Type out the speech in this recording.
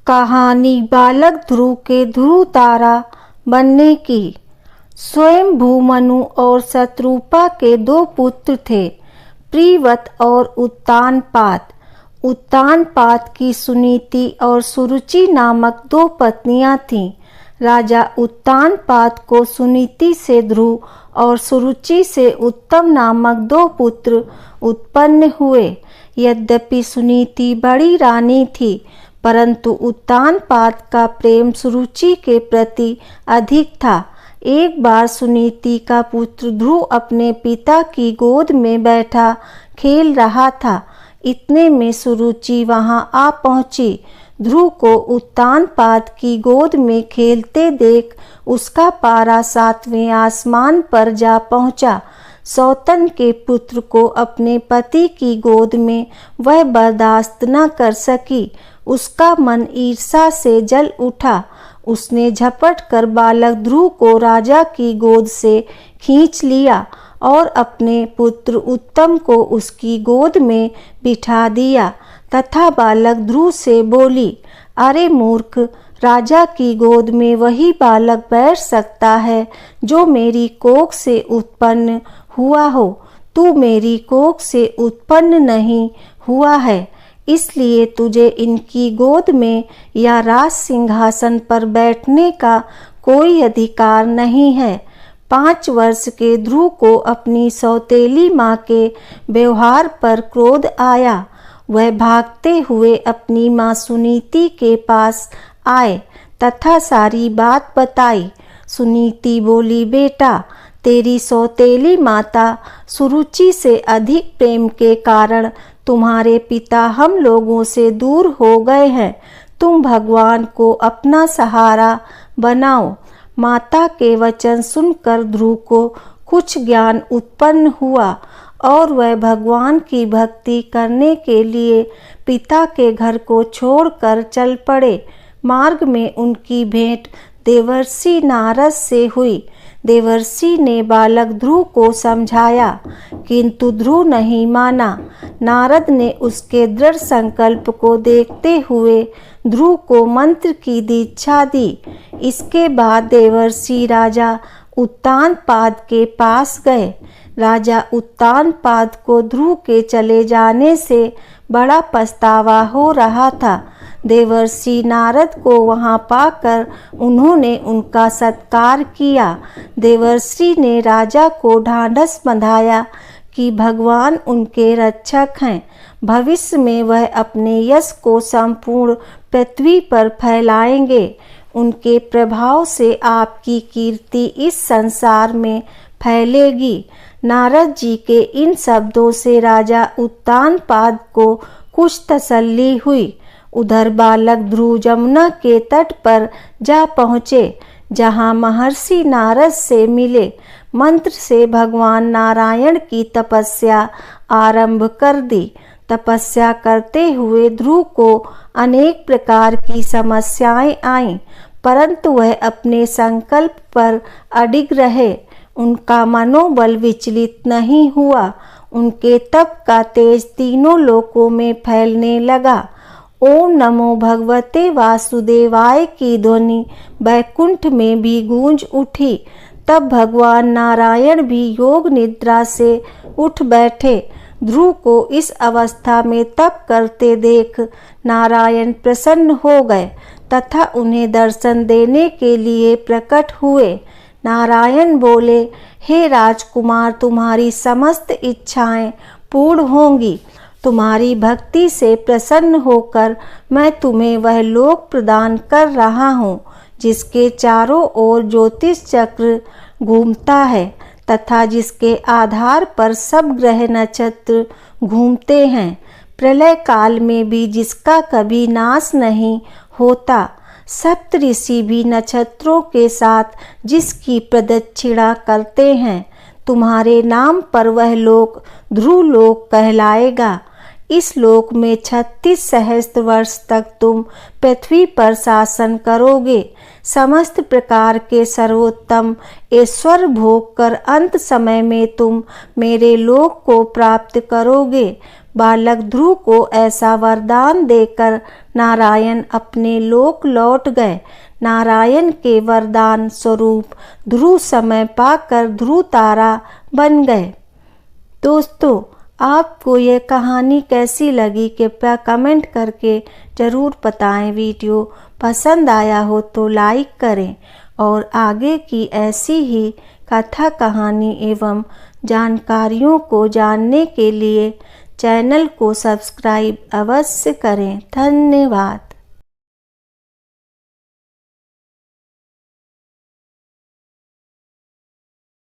कहानी बालक ध्रुव के ध्रुव तारा बनने की। स्वयं भूमनु और शत्रुपा के दो पुत्र थे, प्रियव्रत और उत्तानपाद। उत्तानपाद की सुनीति और सुरुचि नामक दो पत्नियां थीं। राजा उत्तानपाद को सुनीति से ध्रुव और सुरुचि से उत्तम नामक दो पुत्र उत्पन्न हुए। यद्यपि सुनीति बड़ी रानी थी, परंतु उत्तानपाद का प्रेम सुरुचि के प्रति अधिक था। एक बार सुनीति का पुत्र ध्रुव अपने पिता की गोद में बैठा खेल रहा था। इतने में सुरुचि वहां आ पहुंची। ध्रुव को उत्तानपाद की गोद में खेलते देख उसका पारा 7वें आसमान पर जा पहुंचा। सौतन के पुत्र को अपने पति की गोद में वह बर्दाश्त न कर सकी। उसका मन ईर्ष्या से जल उठा। उसने झपट कर बालक ध्रुव को राजा की गोद से खींच लिया और अपने पुत्र उत्तम को उसकी गोद में बिठा दिया तथा बालक ध्रुव से बोली, अरे मूर्ख, राजा की गोद में वही बालक बैठ सकता है जो मेरी कोख से उत्पन्न हुआ हो। तू मेरी कोख से उत्पन्न नहीं हुआ है, इसलिए तुझे इनकी गोद में या राज सिंहासन पर बैठने का कोई अधिकार नहीं है। 5 वर्ष के ध्रुव को अपनी सौतेली माँ के व्यवहार पर क्रोध आया। वह भागते हुए अपनी माँ सुनीति के पास आए तथा सारी बात बताई। सुनीति बोली, बेटा, तेरी सौतेली माता सुरुचि से अधिक प्रेम के कारण तुम्हारे पिता हम लोगों से दूर हो गए हैं। तुम भगवान को अपना सहारा बनाओ। माता के वचन सुनकर ध्रुव को कुछ ज्ञान उत्पन्न हुआ और वह भगवान की भक्ति करने के लिए पिता के घर को छोड़कर चल पड़े। मार्ग में उनकी भेंट देवर्षि नारद से हुई। देवर्षि ने बालक ध्रुव को समझाया, किंतु ध्रुव नहीं माना। नारद ने उसके दृढ़ संकल्प को देखते हुए ध्रुव को मंत्र की दीक्षा दी। इसके बाद देवर्षि राजा उत्तानपाद के पास गए। राजा उत्तानपाद को ध्रुव के चले जाने से बड़ा पछतावा हो रहा था। देवर्षि नारद को वहां पाकर उन्होंने उनका सत्कार किया। देवर्षि ने राजा को ढांढस बंधाया कि भगवान उनके रक्षक हैं। भविष्य में वह अपने यश को संपूर्ण पृथ्वी पर फैलाएंगे। उनके प्रभाव से आपकी कीर्ति इस संसार में फैलेगी। नारद जी के इन शब्दों से राजा उत्तानपाद को कुछ तसल्ली हुई। उधर बालक ध्रुव जमुना के तट पर जा पहुँचे, जहाँ महर्षि नारद से मिले। मंत्र से भगवान नारायण की तपस्या आरंभ कर दी। तपस्या करते हुए ध्रुव को अनेक प्रकार की समस्याएं आईं, परंतु वह अपने संकल्प पर अडिग रहे। उनका मनोबल विचलित नहीं हुआ। उनके तप का तेज तीनों लोकों में फैलने लगा। ओम नमो भगवते वासुदेवाय की ध्वनि बैकुंठ में भी गूंज उठी। तब भगवान नारायण भी योग निद्रा से उठ बैठे। ध्रुव को इस अवस्था में तप करते देख नारायण प्रसन्न हो गए तथा उन्हें दर्शन देने के लिए प्रकट हुए। नारायण बोले, हे राजकुमार, तुम्हारी समस्त इच्छाएं पूर्ण होंगी। तुम्हारी भक्ति से प्रसन्न होकर मैं तुम्हें वह लोक प्रदान कर रहा हूँ जिसके चारों ओर ज्योतिष चक्र घूमता है तथा जिसके आधार पर सब ग्रह नक्षत्र घूमते हैं। प्रलय काल में भी जिसका कभी नाश नहीं होता। सप्त ऋषि भी नक्षत्रों के साथ जिसकी प्रदक्षिणा करते हैं। तुम्हारे नाम पर वह लोक ध्रुव लोक कहलाएगा। इस लोक में 36 सहस्त्र वर्ष तक तुम पृथ्वी पर शासन करोगे। समस्त प्रकार के सर्वोत्तम ऐश्वर्य भोग कर अंत समय में तुम मेरे लोक को प्राप्त करोगे। बालक ध्रुव को ऐसा वरदान देकर नारायण अपने लोक लौट गए। नारायण के वरदान स्वरूप ध्रुव समय पाकर ध्रुव तारा बन गए। दोस्तों, आपको ये कहानी कैसी लगी कृपया कमेंट करके ज़रूर बताएं। वीडियो पसंद आया हो तो लाइक करें और आगे की ऐसी ही कथा कहानी एवं जानकारियों को जानने के लिए चैनल को सब्सक्राइब अवश्य करें। धन्यवाद।